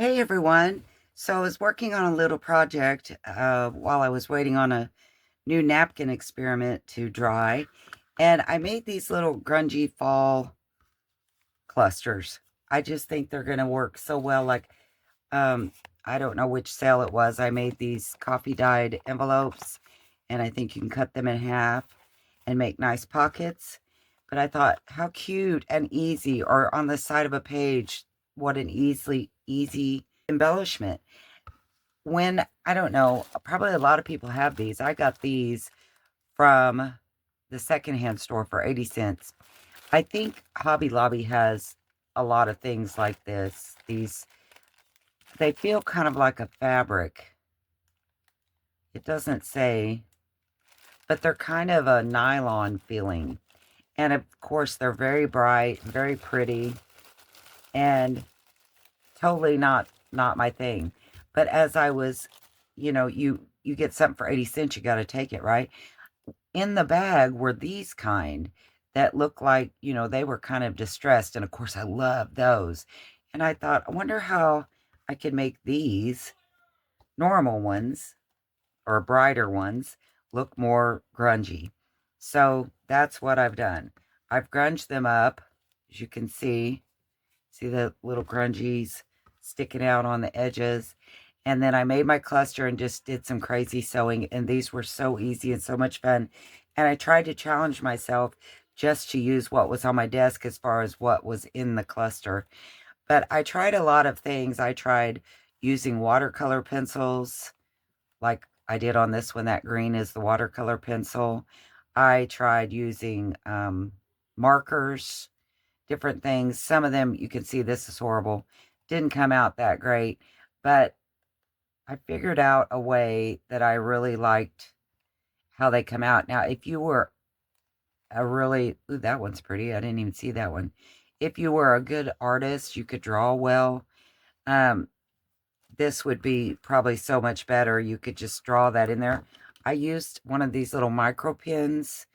Hey everyone. So I was working on a little project while I was waiting on a new napkin experiment to dry, and I made these little grungy fall clusters. I just think they're going to work so well. Um, I don't know which sale it was. I made these coffee dyed envelopes, and I think you can cut them in half and make nice pockets. But I thought, how cute and easy, or on the side of a page, what an easy embellishment. When I don't know, probably a lot of people have these. I got these from the secondhand store for 80 cents. I think Hobby Lobby has a lot of things like this. These, they feel kind of like a fabric. It doesn't say, but they're kind of a nylon feeling. And of course, they're very bright, very pretty, and totally not my thing. But as I was, you get something for 80 cents, you got to take it, right? In the bag were these kind that look like, they were kind of distressed, and of course, I love those. And I thought, I wonder how I could make these normal ones or brighter ones look more grungy. So that's what I've done. I've grunged them up, as you can see. See the little grungies sticking out on the edges. And then I made my cluster and just did some crazy sewing. And these were so easy and so much fun. And I tried to challenge myself just to use what was on my desk as far as what was in the cluster. But I tried a lot of things. I tried using watercolor pencils, like I did on this one. That green is the watercolor pencil. I tried using markers, different things. Some of them, you can see this is horrible. Didn't come out that great, but I figured out a way that I really liked how they come out. Now, if you were a really, ooh, that one's pretty. I didn't even see that one. If you were a good artist, you could draw well. Um, this would be probably so much better. You could just draw that in there. I used one of these little micro pins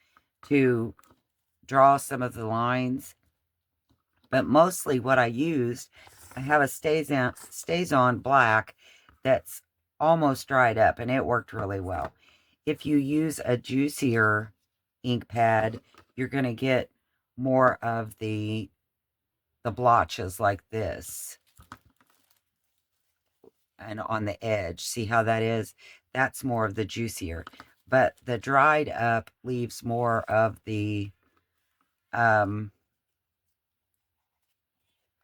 to draw some of the lines, but mostly what I used, I have a stays on black that's almost dried up, and it worked really well. If you use a juicier ink pad, you're going to get more of the blotches like this and on the edge. See how that is? That's more of the juicier. But the dried up leaves more of the um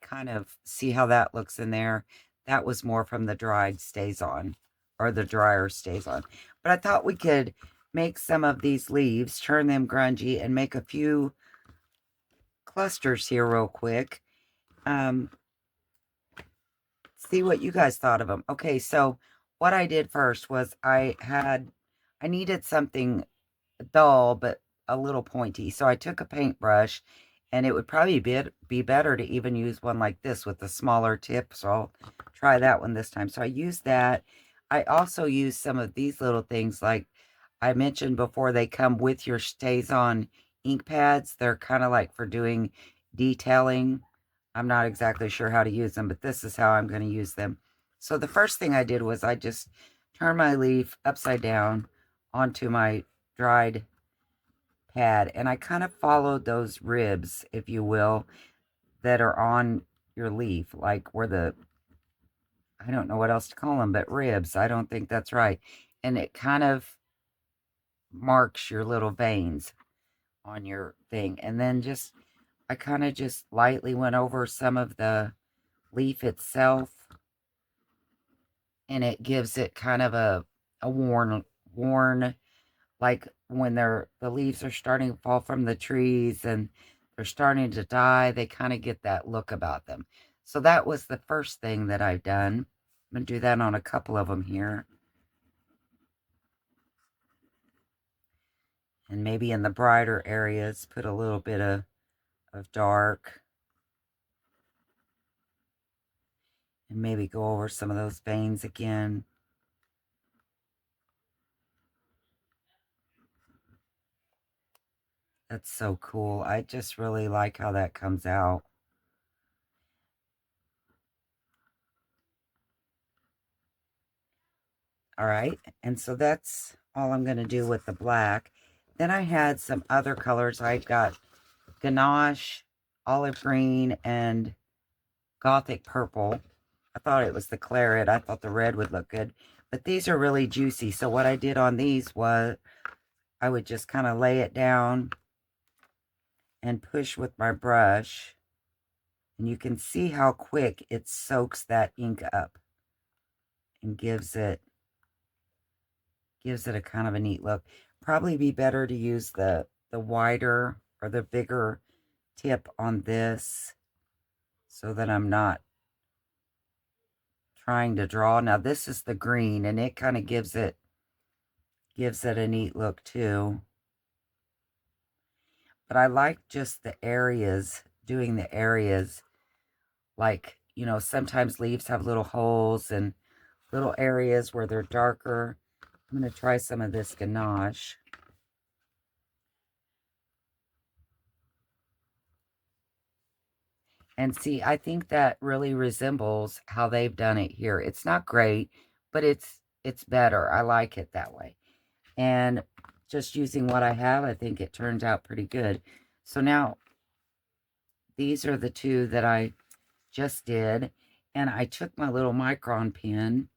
kind of, see how that looks in there? That was more from the dried stays on, or the dryer stays on. But I thought we could make some of these leaves, turn them grungy, and make a few clusters here real quick. Um, see what you guys thought of them. Okay, so what I did first was I needed something dull but a little pointy. So I took a paintbrush, and it would probably be better to even use one like this with the smaller tip. So I'll try that one this time. So I used that. I also used some of these little things like I mentioned before. They come with your stays on ink pads. They're kind of like for doing detailing. I'm not exactly sure how to use them, but this is how I'm going to use them. So the first thing I did was I just turned my leaf upside down onto my dried pad, and I kind of followed those ribs, if you will, that are on your leaf, like where I don't know what else to call them, but ribs. I don't think that's right. And it kind of marks your little veins on your thing. And then I kind of just lightly went over some of the leaf itself, and it gives it kind of a worn, like when the leaves are starting to fall from the trees and they're starting to die, they kind of get that look about them. So that was the first thing that I've done. I'm going to do that on a couple of them here. And maybe in the brighter areas, put a little bit of dark. And maybe go over some of those veins again. That's so cool. I just really like how that comes out. All right, and so that's all I'm going to do with the black. Then I had some other colors. I've got ganache, olive green, and gothic purple. I thought it was the claret. I thought the red would look good. But these are really juicy. So what I did on these was I would just kind of lay it down and push with my brush. And you can see how quick it soaks that ink up and gives it a kind of a neat look. Probably be better to use the wider or the bigger tip on this so that I'm not trying to draw. Now this is the green and it kind of gives it a neat look too. But I like just the areas, doing the areas, like, you know, sometimes leaves have little holes and little areas where they're darker. I'm going to try some of this ganache. And see, I think that really resembles how they've done it here. It's not great, but it's better. I like it that way. And just using what I have, I think it turns out pretty good. So now, these are the two that I just did. And I took my little micron pen.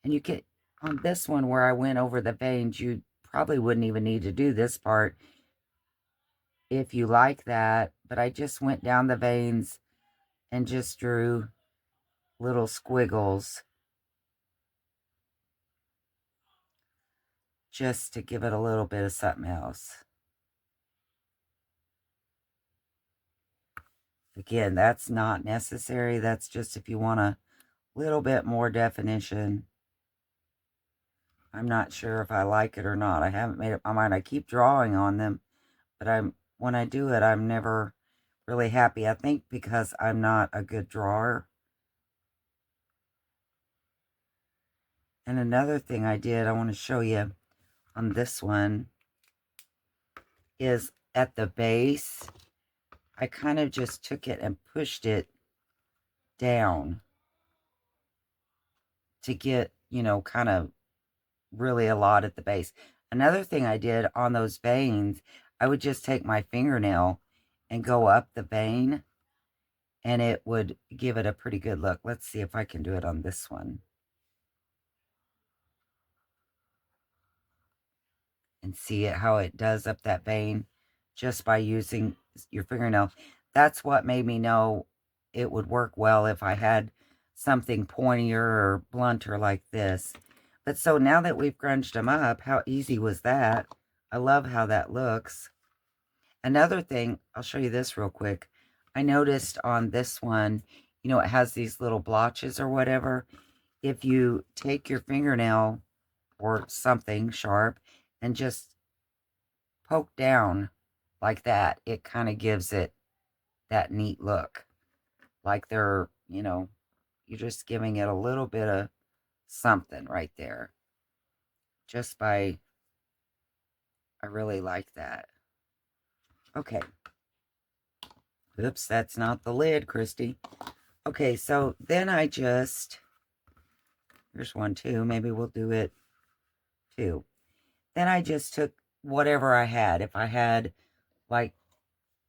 And you get, on this one where I went over the veins, you probably wouldn't even need to do this part if you like that. But I just went down the veins and just drew little squiggles just to give it a little bit of something else. Again, that's not necessary. That's just if you want a little bit more definition. I'm not sure if I like it or not. I haven't made up my mind. I keep drawing on them, but when I do it, I'm never really happy. I think because I'm not a good drawer. And another thing I did, I want to show you on this one, is at the base, I kind of just took it and pushed it down to get, you know, kind of really a lot at the base. Another thing I did on those veins, I would just take my fingernail and go up the vein and it would give it a pretty good look. Let's see if I can do it on this one. And see it, how it does up that vein just by using your fingernail. That's what made me know it would work well if I had something pointier or blunter like this. But so now that we've grunged them up, how easy was that? I love how that looks. Another thing, I'll show you this real quick. I noticed on this one, you know, it has these little blotches or whatever. If you take your fingernail or something sharp and just poke down like that, it kind of gives it that neat look. Like they're, you know, you're just giving it a little bit of something right there. Just by, I really like that. Okay. Oops, that's not the lid, Christy. Okay, so then I just, here's one too. Maybe we'll do it too. Then I just took whatever I had. If I had, like,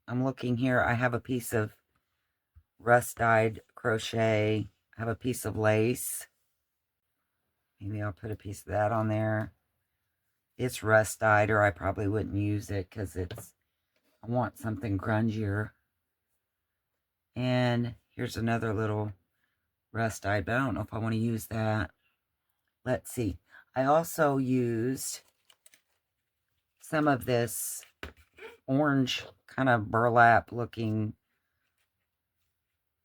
I'm looking here, I have a piece of rust-dyed crochet. I have a piece of lace. Maybe I'll put a piece of that on there. It's rust-dyed, or I probably wouldn't use it because I want something grungier. And here's another little rust-dyed, but I don't know if I want to use that. Let's see. I also used some of this orange kind of burlap looking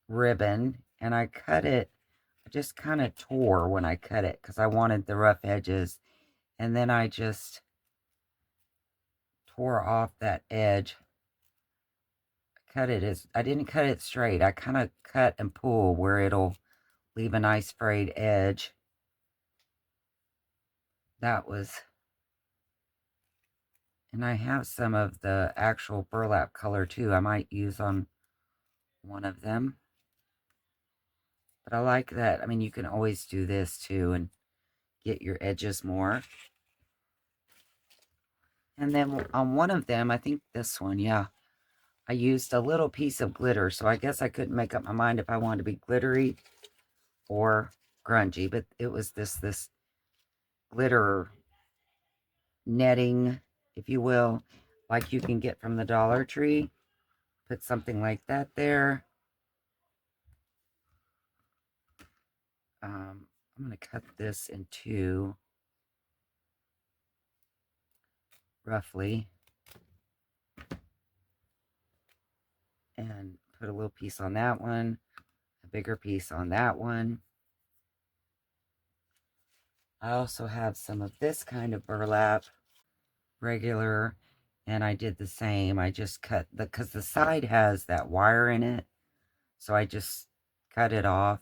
ribbon, and I cut it. I just kind of tore when I cut it because I wanted the rough edges, and then I just tore off that edge. I didn't cut it straight. I kind of cut and pull where it'll leave a nice frayed edge. That was, and I have some of the actual burlap color too. I might use on one of them. But I like that. I mean, you can always do this too and get your edges more. And then on one of them, I think this one, yeah, I used a little piece of glitter. So I guess I couldn't make up my mind if I wanted to be glittery or grungy, but it was this glitter netting, if you will, like you can get from the Dollar Tree. Put something like that there. I'm going to cut this in two, roughly, and put a little piece on that one, a bigger piece on that one. I also have some of this kind of burlap, regular, and I did the same. I just cut because the side has that wire in it, so I just cut it off.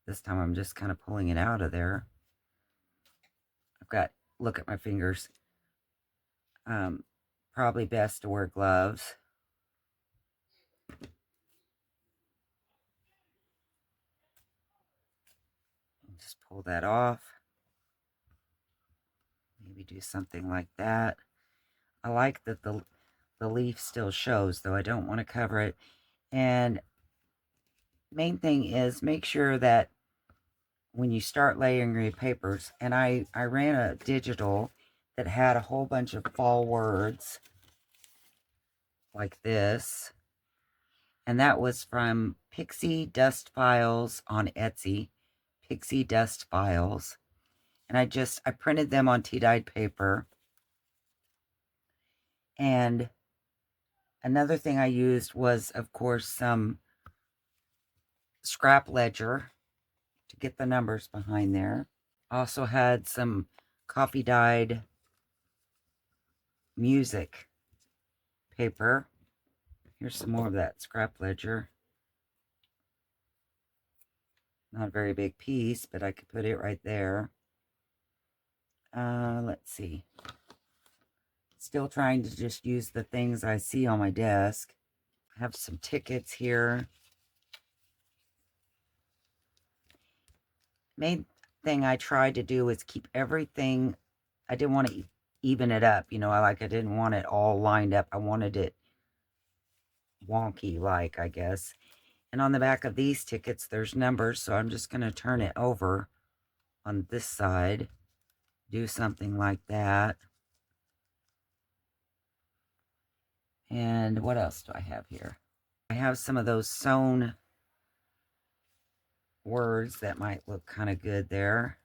This time I'm just kind of pulling it out of there. I've got, look at my fingers. Probably best to wear gloves. Just pull that off. Maybe do something like that. I like that the leaf still shows, though I don't want to cover it. And main thing is make sure that when you start layering your papers, and I ran a digital that had a whole bunch of fall words like this. And that was from Pixie Dust Files on Etsy. Pixie Dust Files. And I printed them on tea-dyed paper. And another thing I used was, of course, some scrap ledger to get the numbers behind there. Also had some coffee dyed music paper. Here's some more of that scrap ledger. Not a very big piece, but I could put it right there. Let's see. Still trying to just use the things I see on my desk. I have some tickets here. Main thing I tried to do is keep everything. I didn't want to even it up. You know, I didn't want it all lined up. I wanted it wonky, like, I guess. And on the back of these tickets, there's numbers. So I'm just going to turn it over on this side. Do something like that. And what else do I have here? I have some of those sewn words that might look kind of good there.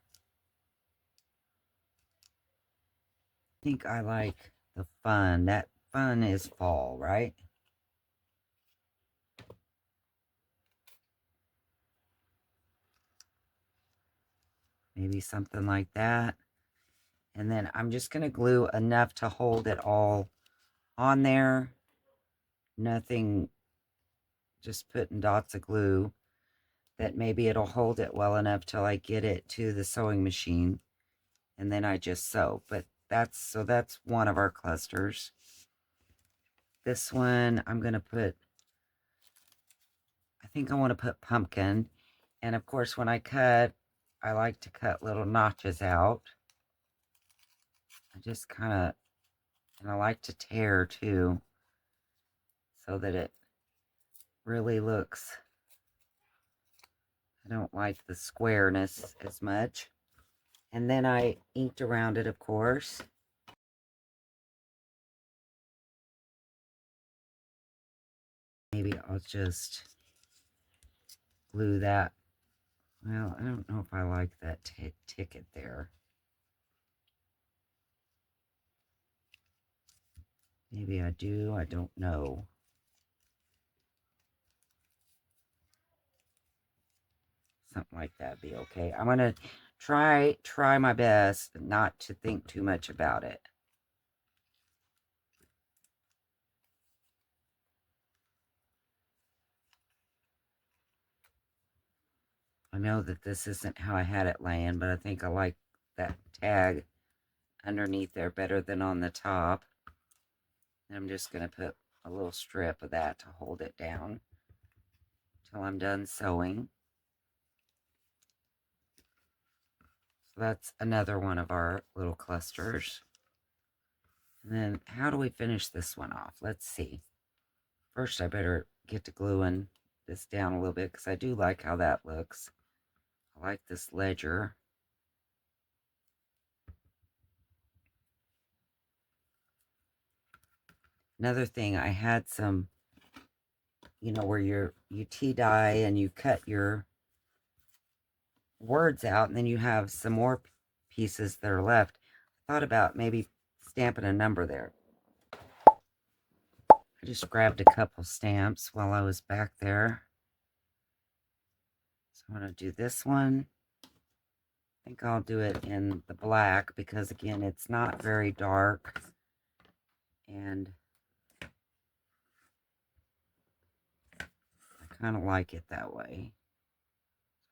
I think I like the fun. That fun is fall, right? Maybe something like that. And then I'm just going to glue enough to hold it all on there. Nothing, just putting dots of glue that maybe it'll hold it well enough till I get it to the sewing machine. And then I just sew. But that's one of our clusters. This one I'm going to put, I think I want to put pumpkin. And of course, when I cut, I like to cut little notches out. I just kind of, and I like to tear too, so that it really looks, I don't like the squareness as much. And then I inked around it, of course. Maybe I'll just glue that. Well, I don't know if I like that ticket there. Maybe I do, I don't know. Something like that be okay. I'm going to try my best not to think too much about it. I know that this isn't how I had it laying, but I think I like that tag underneath there better than on the top. And I'm just going to put a little strip of that to hold it down till I'm done sewing. So that's another one of our little clusters. And then how do we finish this one off? Let's see. First, I better get to gluing this down a little bit because I do like how that looks. I like this ledger. Another thing, I had some, you know, where you tea dye and you cut your words out and then you have some more pieces that are left. I thought about maybe stamping a number there. I just grabbed a couple stamps while I was back there. So I'm going to do this one. I think I'll do it in the black because, again, it's not very dark. And I kind of like it that way.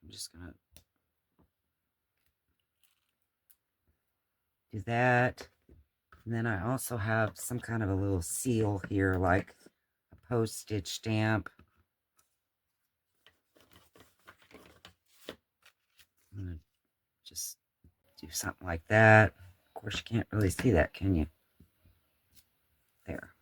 I'm just going to do that. And then I also have some kind of a little seal here, like a postage stamp. I'm going to just do something like that. Of course, you can't really see that, can you? There.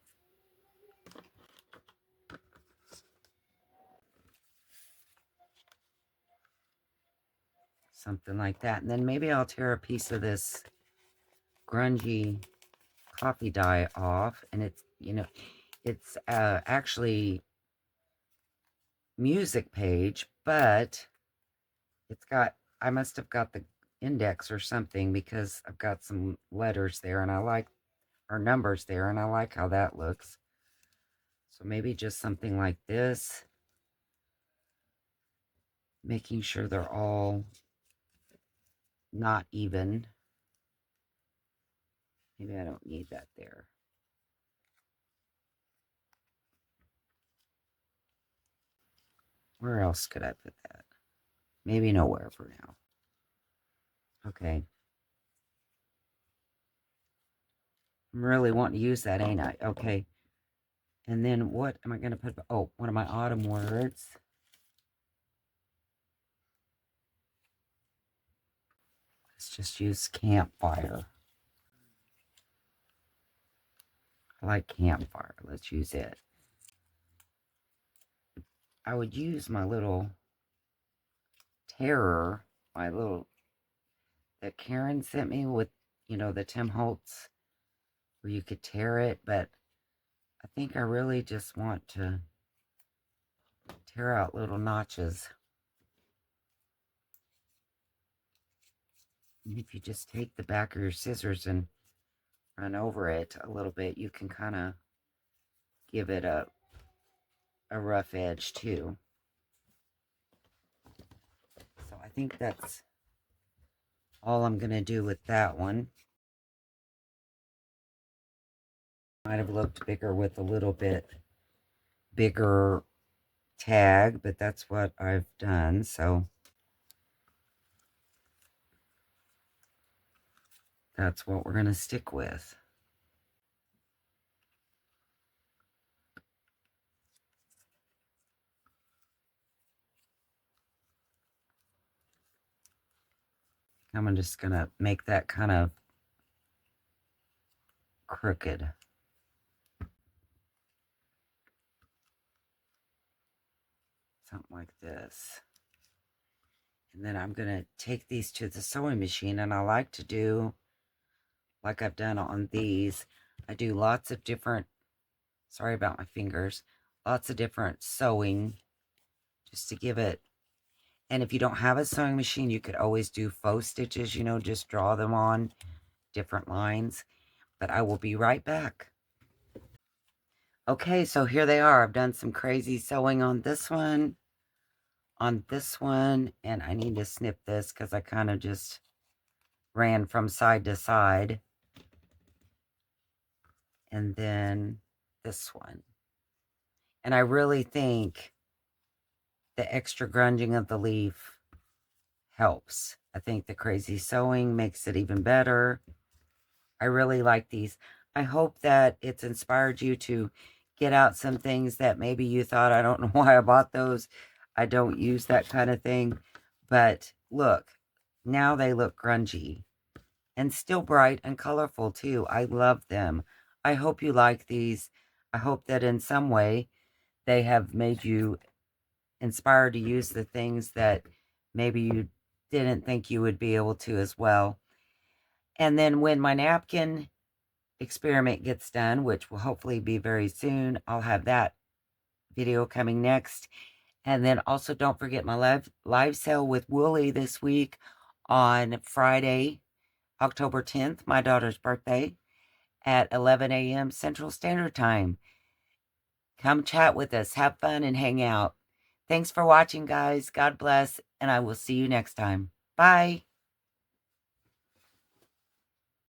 Something like that. And then maybe I'll tear a piece of this grungy coffee dye off. And it's, you know, it's actually music page, but it's got, I must have got the index or something because I've got some letters there and I like, or numbers there, and I like how that looks. So maybe just something like this, making sure they're all not even. Maybe I don't need that there. Where else could I put that? Maybe nowhere for now. Okay. I'm really wanting to use that, ain't I? Okay. And then what am I going to put? Oh, one of my autumn words. Let's just use campfire. I like campfire. Let's use it. I would use my little terror, my little, that Karen sent me with, you know, the Tim Holtz, where you could tear it, but I think I really just want to tear out little notches. And if you just take the back of your scissors and run over it a little bit, you can kind of give it a rough edge too. So I think that's all I'm going to do with that one. Might have looked bigger with a little bit bigger tag, but that's what I've done. So that's what we're going to stick with. I'm just going to make that kind of crooked. Something like this. And then I'm going to take these to the sewing machine, and I like to do, like I've done on these, I do lots of different, sorry about my fingers, lots of different sewing just to give it. And if you don't have a sewing machine, you could always do faux stitches, you know, just draw them on different lines. But I will be right back. Okay, so here they are. I've done some crazy sewing on this one, and I need to snip this because I kind of just ran from side to side. And then this one. And I really think the extra grunging of the leaf helps. I think the crazy sewing makes it even better. I really like these. I hope that it's inspired you to get out some things that maybe you thought, I don't know why I bought those. I don't use that kind of thing. But look, Now they look grungy and still bright and colorful too. I love them. I hope you like these. I hope that in some way they have made you inspired to use the things that maybe you didn't think you would be able to as well. And then when my napkin experiment gets done, which will hopefully be very soon, I'll have that video coming next. And then also don't forget my live sale with Wooly this week on Friday, October 10th, my daughter's birthday, at 11 a.m. Central Standard Time. Come chat with us, have fun, and hang out. Thanks for watching, guys. God bless, and I will see you next time. Bye.